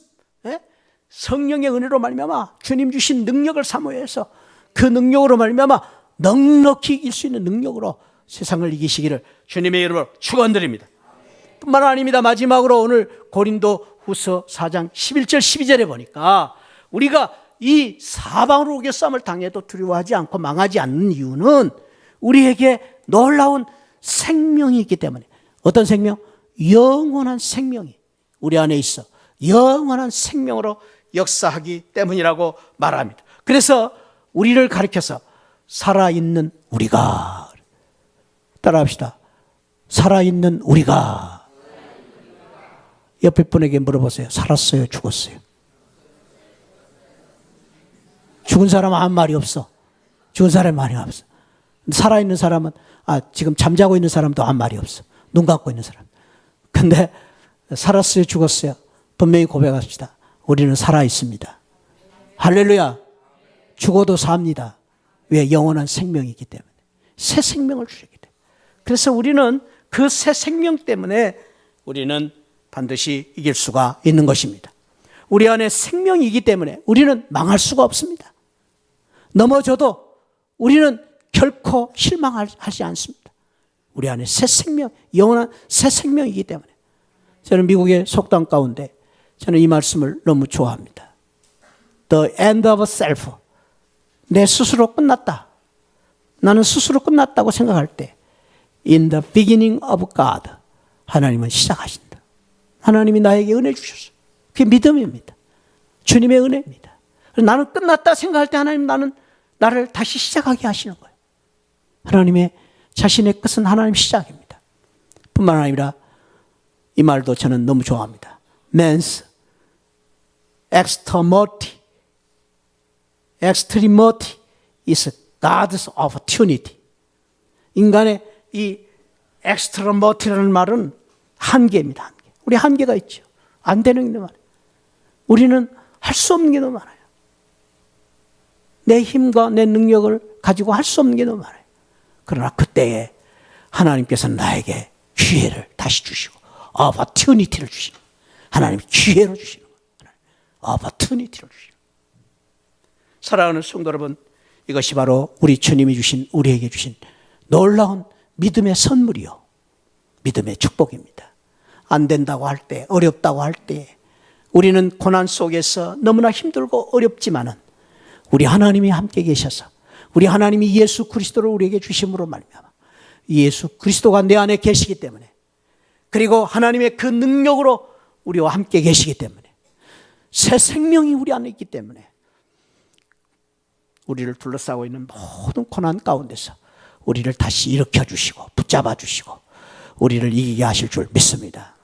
성령의 은혜로 말미암아 주님 주신 능력을 사모해서 그 능력으로 말미암아 넉넉히 이길 수 있는 능력으로 세상을 이기시기를 주님의 이름으로 축원드립니다. 뿐만 아닙니다. 마지막으로 오늘 고린도 후서 4장 11절 12절에 보니까 우리가 이 사방으로 우겨싸움을 당해도 두려워하지 않고 망하지 않는 이유는 우리에게 놀라운 생명이 있기 때문에. 어떤 생명? 영원한 생명이 우리 안에 있어 영원한 생명으로 역사하기 때문이라고 말합니다. 그래서 우리를 가리켜서 살아있는 우리가, 따라합시다. 살아있는 우리가. 옆에 분에게 물어보세요. 살았어요? 죽었어요? 죽은 사람은 아무 말이 없어. 죽은 사람은 말이 없어. 살아있는 사람은, 지금 잠자고 있는 사람도 아무 말이 없어. 눈 감고 있는 사람. 근데 살았어요? 죽었어요? 분명히 고백합시다. 우리는 살아있습니다. 할렐루야. 죽어도 삽니다. 왜? 영원한 생명이기 때문에. 새 생명을 주셨기 때문에. 그래서 우리는 그 새 생명 때문에 우리는 반드시 이길 수가 있는 것입니다. 우리 안에 생명이기 때문에 우리는 망할 수가 없습니다. 넘어져도 우리는 결코 실망하지 않습니다. 우리 안에 새 생명, 영원한 새 생명이기 때문에. 저는 미국의 속담 가운데 저는 이 말씀을 너무 좋아합니다. The end of self. 내 스스로 끝났다. 나는 스스로 끝났다고 생각할 때 In the beginning of God. 하나님은 시작하신다. 하나님이 나에게 은혜 주셨어요. 그게 믿음입니다. 주님의 은혜입니다. 나는 끝났다 생각할 때 하나님 나를 다시 시작하게 하시는 거예요. 하나님의 자신의 끝은 하나님 시작입니다. 뿐만 아니라 이 말도 저는 너무 좋아합니다. Man's extremity is God's opportunity. 인간의 이 extremity라는 말은 한계입니다. 한계. 우리 한계가 있죠. 안 되는 게 너무 많아요. 우리는 할 수 없는 게 너무 많아요. 내 힘과 내 능력을 가지고 할 수 없는 게 너무 많아요. 그러나 그때에 하나님께서는 나에게 기회를 다시 주시고 opportunity를 주시는, 하나님이 기회로 주시는 거예요. opportunity를 주시는 거예요. 사랑하는 성도 여러분, 이것이 바로 우리 주님이 주신, 우리에게 주신 놀라운 믿음의 선물이요, 믿음의 축복입니다. 안 된다고 할 때, 어렵다고 할 때, 우리는 고난 속에서 너무나 힘들고 어렵지만은 우리 하나님이 함께 계셔서, 우리 하나님이 예수 그리스도를 우리에게 주심으로 말미암아 예수 그리스도가 내 안에 계시기 때문에, 그리고 하나님의 그 능력으로 우리와 함께 계시기 때문에, 새 생명이 우리 안에 있기 때문에 우리를 둘러싸고 있는 모든 고난 가운데서 우리를 다시 일으켜 주시고 붙잡아 주시고 우리를 이기게 하실 줄 믿습니다.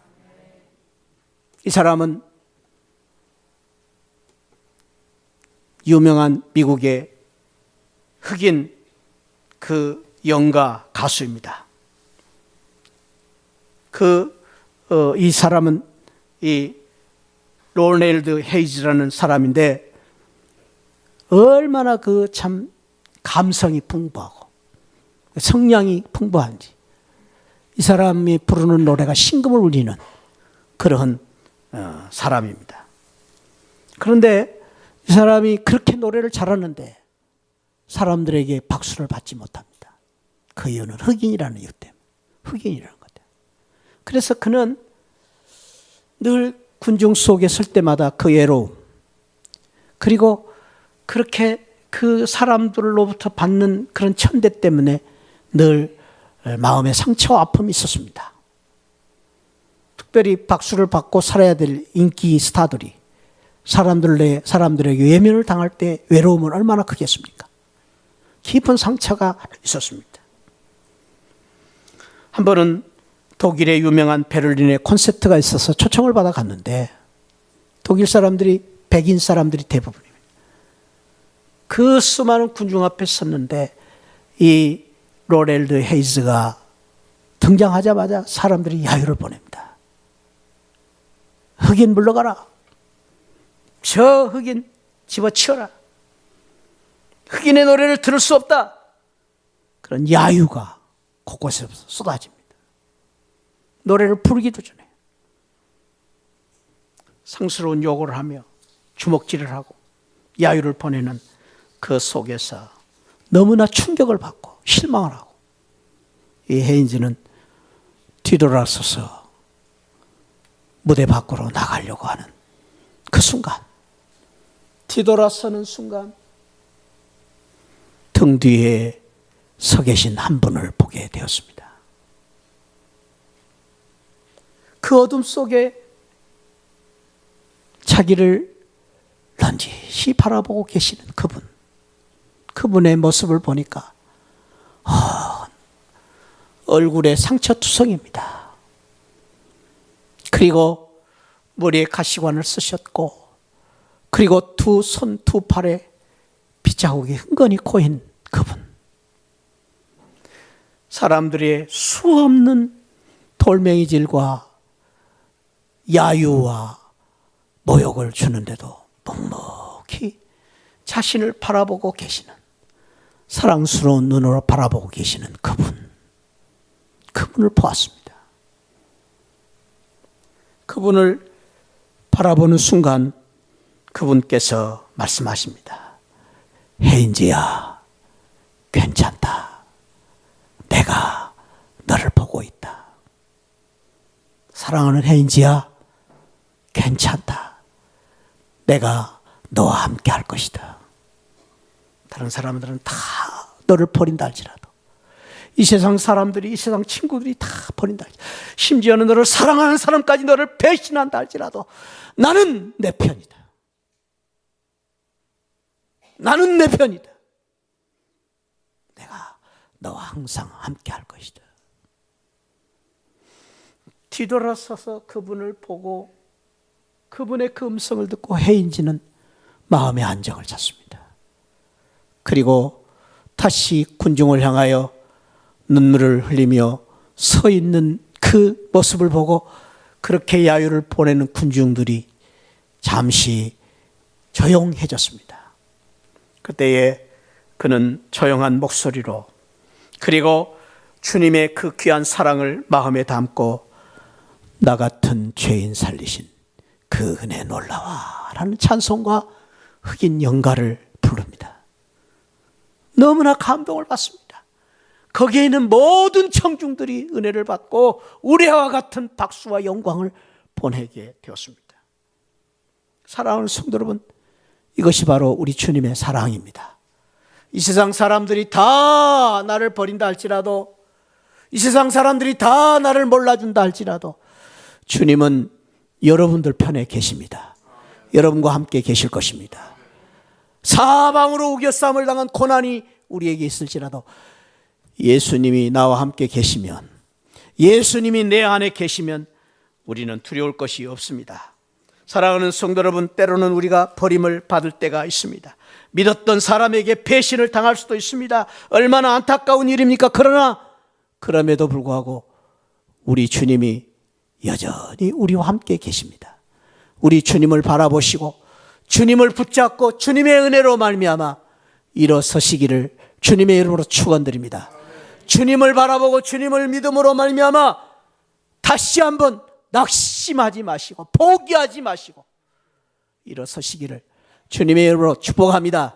이 사람은 유명한 미국의 흑인 그 영가 가수입니다. 이 사람은 이 로넬드 헤이즈라는 사람인데, 얼마나 그 참 감성이 풍부하고 성량이 풍부한지, 이 사람이 부르는 노래가 심금을 울리는 그런 사람입니다. 그런데 이 사람이 그렇게 노래를 잘하는데 사람들에게 박수를 받지 못합니다. 그 이유는 흑인이라는 이유 때문에, 흑인이라는 것 때문에. 그래서 그는 늘 군중 속에 설 때마다 그 외로움, 그리고 그렇게 그 사람들로부터 받는 그런 천대 때문에 늘 마음의 상처와 아픔이 있었습니다. 특별히 박수를 받고 살아야 될 인기 스타들이 사람들에게 외면을 당할 때 외로움은 얼마나 크겠습니까? 깊은 상처가 있었습니다. 한 번은 독일의 유명한 베를린에 콘서트가 있어서 초청을 받아 갔는데, 독일 사람들이, 백인 사람들이 대부분입니다. 그 수많은 군중 앞에 섰는데 이 로넬드 헤이즈가 등장하자마자 사람들이 야유를 보냅니다. 흑인 물러가라. 저 흑인 집어치워라. 흑인의 노래를 들을 수 없다. 그런 야유가 곳곳에서 쏟아집니다. 노래를 부르기도 전에 상스러운 욕을 하며 주먹질을 하고 야유를 보내는 그 속에서 너무나 충격을 받고 실망을 하고, 이 헤인즈는 뒤돌아서서 무대 밖으로 나가려고 하는 그 순간, 뒤돌아서는 순간 등 뒤에 서 계신 한 분을 보게 되었습니다. 그 어둠 속에 자기를 런지시 바라보고 계시는 그분의 모습을 보니까 얼굴에 상처투성입니다. 그리고 머리에 가시관을 쓰셨고, 그리고 두 손, 두 팔에 빗자국이 흥건히 고인 그분. 사람들의 수없는 돌멩이질과 야유와 모욕을 주는데도 묵묵히 자신을 바라보고 계시는, 사랑스러운 눈으로 바라보고 계시는 그분을 보았습니다. 그분을 바라보는 순간 그분께서 말씀하십니다. 헤인즈야, 괜찮다. 내가 너를 보고 있다. 사랑하는 헤인즈야, 괜찮다. 내가 너와 함께 할 것이다. 다른 사람들은 다 너를 버린다 할지라도, 이 세상 사람들이, 이 세상 친구들이 다 버린다 할지라도, 심지어는 너를 사랑하는 사람까지 너를 배신한다 할지라도 나는 내 편이다. 나는 내 편이다. 내가 너와 항상 함께 할 것이다. 뒤돌아서서 그분을 보고 그분의 그 음성을 듣고 헤인즈는 마음의 안정을 찾습니다. 그리고 다시 군중을 향하여 눈물을 흘리며 서 있는 그 모습을 보고, 그렇게 야유를 보내는 군중들이 잠시 조용해졌습니다. 그때에 그는 조용한 목소리로, 그리고 주님의 그 귀한 사랑을 마음에 담고 나 같은 죄인 살리신 그 은혜 놀라와 라는 찬송과 흑인 영가를 부릅니다. 너무나 감동을 받습니다. 거기에 있는 모든 청중들이 은혜를 받고 우리와 같은 박수와 영광을 보내게 되었습니다. 사랑하는 성도 여러분, 이것이 바로 우리 주님의 사랑입니다. 이 세상 사람들이 다 나를 버린다 할지라도, 이 세상 사람들이 다 나를 몰라준다 할지라도 주님은 여러분들 편에 계십니다. 여러분과 함께 계실 것입니다. 사방으로 우겨싸움을 당한 고난이 우리에게 있을지라도 예수님이 나와 함께 계시면, 예수님이 내 안에 계시면 우리는 두려울 것이 없습니다. 사랑하는 성도 여러분, 때로는 우리가 버림을 받을 때가 있습니다. 믿었던 사람에게 배신을 당할 수도 있습니다. 얼마나 안타까운 일입니까? 그러나 그럼에도 불구하고 우리 주님이 여전히 우리와 함께 계십니다. 우리 주님을 바라보시고 주님을 붙잡고 주님의 은혜로 말미암아 일어서시기를 주님의 이름으로 축원드립니다. 주님을 바라보고 주님을 믿음으로 말미암아 다시 한번 낙심하지 마시고 포기하지 마시고 일어서시기를 주님의 이름으로 축복합니다.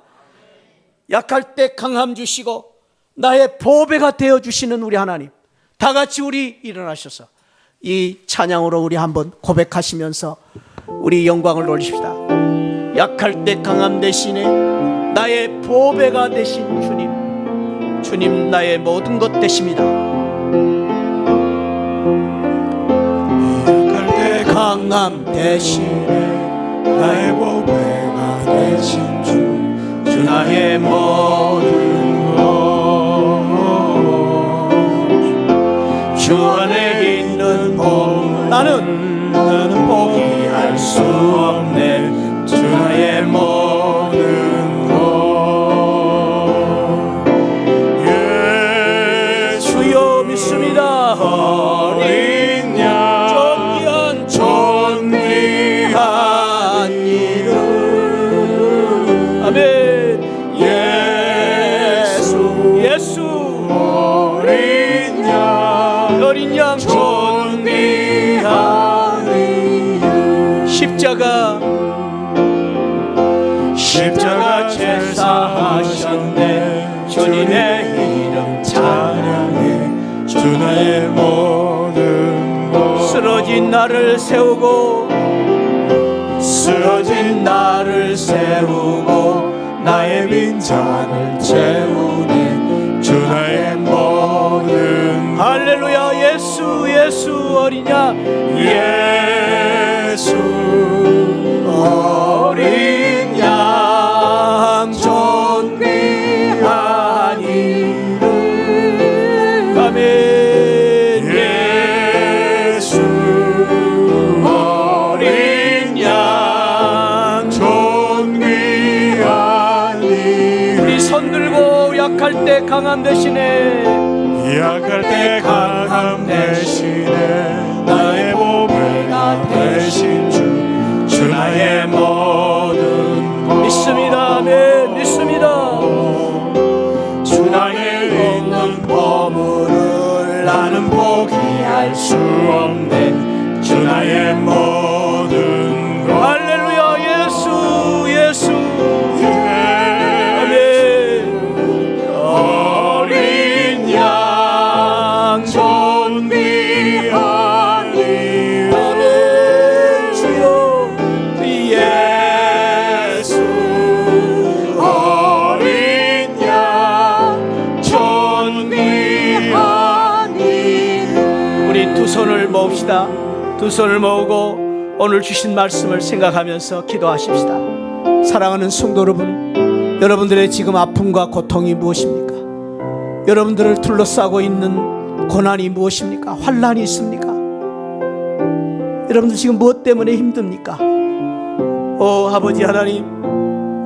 약할 때 강함 주시고 나의 보배가 되어주시는 우리 하나님, 다 같이 우리 일어나셔서 이 찬양으로 우리 한번 고백하시면서 우리 영광을 올리십시다. 약할 때 강함 대신에 나의 보배가 되신 주님, 주님 나의 모든 것 되십니다. 약할 때 강함 대신에 나의 보배가 되신 주 나의 모든 것, 주 안에 있는 복, 나는 포기할 수 없네. 주 나의 모든 것, 예, 주여 믿습니다. 어린 양 존귀한 이름, 아멘. 예수 어린 양 존귀한 이름, 십자가 제사하셨네. 주님의 이름 찬양해. 주 나의 모든 것, 쓰러진 나를 세우고 나의 빈잔을 채우네. 주 나의 모든 것, 할렐루야. 예수 어린 양, 예수 어린 양 존귀한 이름, 아멘. 예수 어린 양 존귀한 이름, 우리 손 들고 약할 때 강함 대신에, 약할 때 강함 대신에 나의 보배가 되신 주 나의 모든 것, 믿습니다. 아멘. 믿습니다. 주 나의 있는 보물을 나는 포기할 수 없네. 주 나의 모든 것, 할렐루야. 예수 아멘. 어린 양 존귀한 이름, 아멘. 주여 예수 어린 양 존귀한 이름, 우리 두 손을 모읍시다. 두 손을 모으고 오늘 주신 말씀을 생각하면서 기도하십시다. 사랑하는 성도 여러분, 여러분들의 지금 아픔과 고통이 무엇입니까? 여러분들을 둘러싸고 있는 고난이 무엇입니까? 환난이 있습니까? 여러분들 지금 무엇 때문에 힘듭니까? 오 아버지 하나님,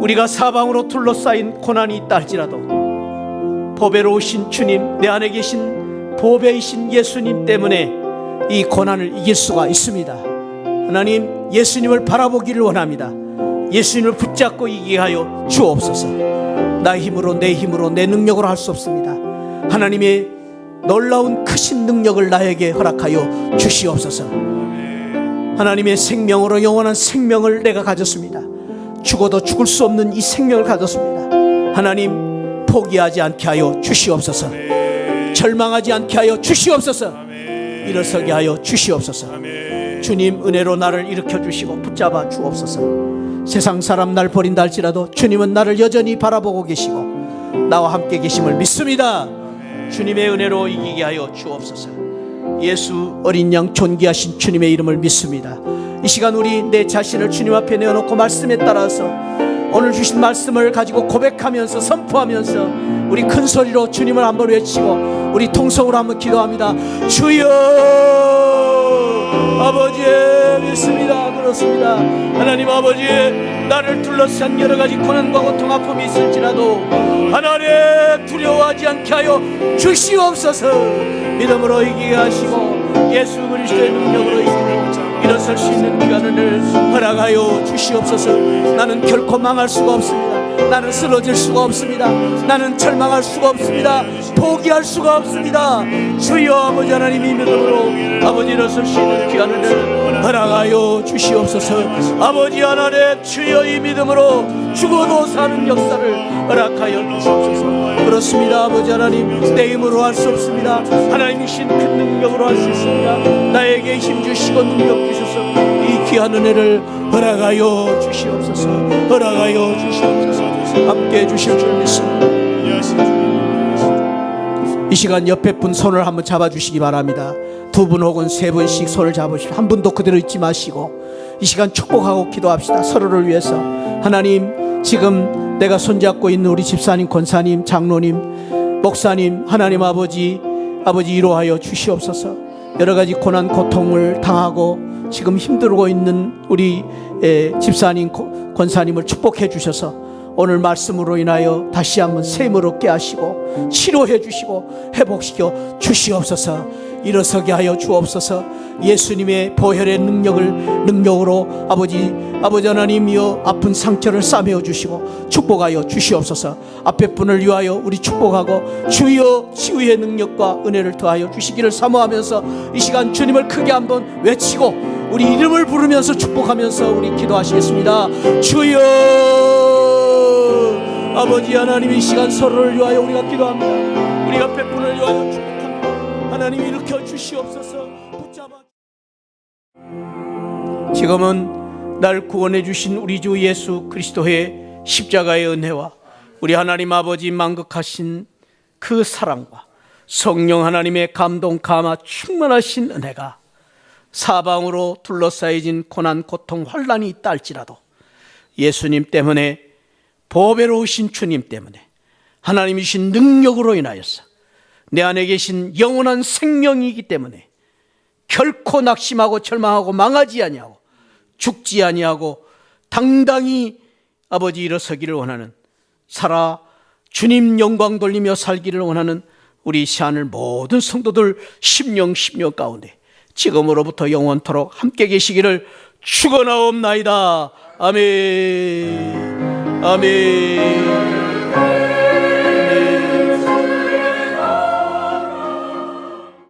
우리가 사방으로 둘러싸인 고난이 있다 할지라도 보배로우신 주님, 내 안에 계신 보배이신 예수님 때문에 이 고난을 이길 수가 있습니다. 하나님, 예수님을 바라보기를 원합니다. 예수님을 붙잡고 이기게 하여 주옵소서. 나의 힘으로, 내 힘으로, 내 능력으로 할 수 없습니다. 하나님의 놀라운 크신 능력을 나에게 허락하여 주시옵소서. 하나님의 생명으로 영원한 생명을 내가 가졌습니다. 죽어도 죽을 수 없는 이 생명을 가졌습니다. 하나님, 포기하지 않게 하여 주시옵소서. 절망하지 않게 하여 주시옵소서. 일어서게 하여 주시옵소서. 주님 은혜로 나를 일으켜 주시고 붙잡아 주옵소서. 세상 사람 날 버린다 할지라도 주님은 나를 여전히 바라보고 계시고 나와 함께 계심을 믿습니다. 주님의 은혜로 이기게 하여 주옵소서. 예수 어린 양 존귀하신 주님의 이름을 믿습니다. 이 시간 우리 내 자신을 주님 앞에 내어놓고 말씀에 따라서 오늘 주신 말씀을 가지고 고백하면서 선포하면서 우리 큰 소리로 주님을 한번 외치고 우리 통성으로 한번 기도합니다. 주여 아버지 믿습니다. 그렇습니다. 하나님 아버지, 나를 둘러싼 여러 가지 고난과 고통 아픔이 있을지라도 하나님 두려워하지 않게 하여 주시옵소서. 믿음으로 이기게 하시고 예수 그리스도의 능력으로 이기고 일어설 수 있는 기간을 허락하여 주시옵소서. 나는 결코 망할 수가 없습니다. 나는 쓰러질 수가 없습니다. 나는 절망할 수가 없습니다. 포기할 수가 없습니다. 주여 아버지 하나님이 믿음으로 아버지 일어설 수 있는 기간을 허락하여 주시옵소서. 아버지 하나님 주여 이 믿음으로 죽어도 사는 역사를 허락하여 주시옵소서. 그렇습니다. 아버지 하나님 내 힘으로 할 수 없습니다. 하나님이신 큰 능력으로 할 수 있습니다. 나에게 힘 주시고 능력 주셔서 이 귀한 은혜를 허락하여 주시옵소서. 허락하여 주시옵소서. 함께 해주실 줄 믿습니다. 이 시간 옆에 분 손을 한번 잡아주시기 바랍니다. 두 분 혹은 세 분씩 손을 잡으시고 한 분도 그대로 잊지 마시고 이 시간 축복하고 기도합시다. 서로를 위해서. 하나님, 지금 내가 손잡고 있는 우리 집사님, 권사님, 장로님, 목사님, 하나님 아버지 위로하여 주시옵소서. 여러 가지 고난 고통을 당하고 지금 힘들고 있는 우리 집사님, 권사님을 축복해 주셔서 오늘 말씀으로 인하여 다시 한번 샘을 얻게 하시고 치료해 주시고 회복시켜 주시옵소서. 일어서게 하여 주옵소서. 예수님의 보혈의 능력으로 아버지 하나님이여 아픈 상처를 싸매어 주시고 축복하여 주시옵소서. 앞에 분을 위하여 우리 축복하고 주여 치유의 능력과 은혜를 더하여 주시기를 사모하면서 이 시간 주님을 크게 한번 외치고 우리 이름을 부르면서 축복하면서 우리 기도하시겠습니다. 주여 아버지 하나님, 이 시간 서로를 위하여 우리가 기도합니다. 우리 앞에 분을 위하여 축복합니다. 하나님 일으켜 주시옵소서. 붙잡아. 지금은 날 구원해 주신 우리 주 예수 그리스도의 십자가의 은혜와 우리 하나님 아버지 만극하신 그 사랑과 성령 하나님의 감동 감화 충만하신 은혜가 사방으로 둘러싸여진 고난 고통 환난이 있다 할지라도 예수님 때문에, 보배로우신 주님 때문에, 하나님이신 능력으로 인하여서 내 안에 계신 영원한 생명이기 때문에 결코 낙심하고 절망하고 망하지 아니하고 죽지 아니하고 당당히 아버지 일어서기를 원하는, 살아 주님 영광 돌리며 살기를 원하는 우리 시안을 모든 성도들 심령 가운데 지금으로부터 영원토록 함께 계시기를 축원하옵나이다. 아멘. 아멘.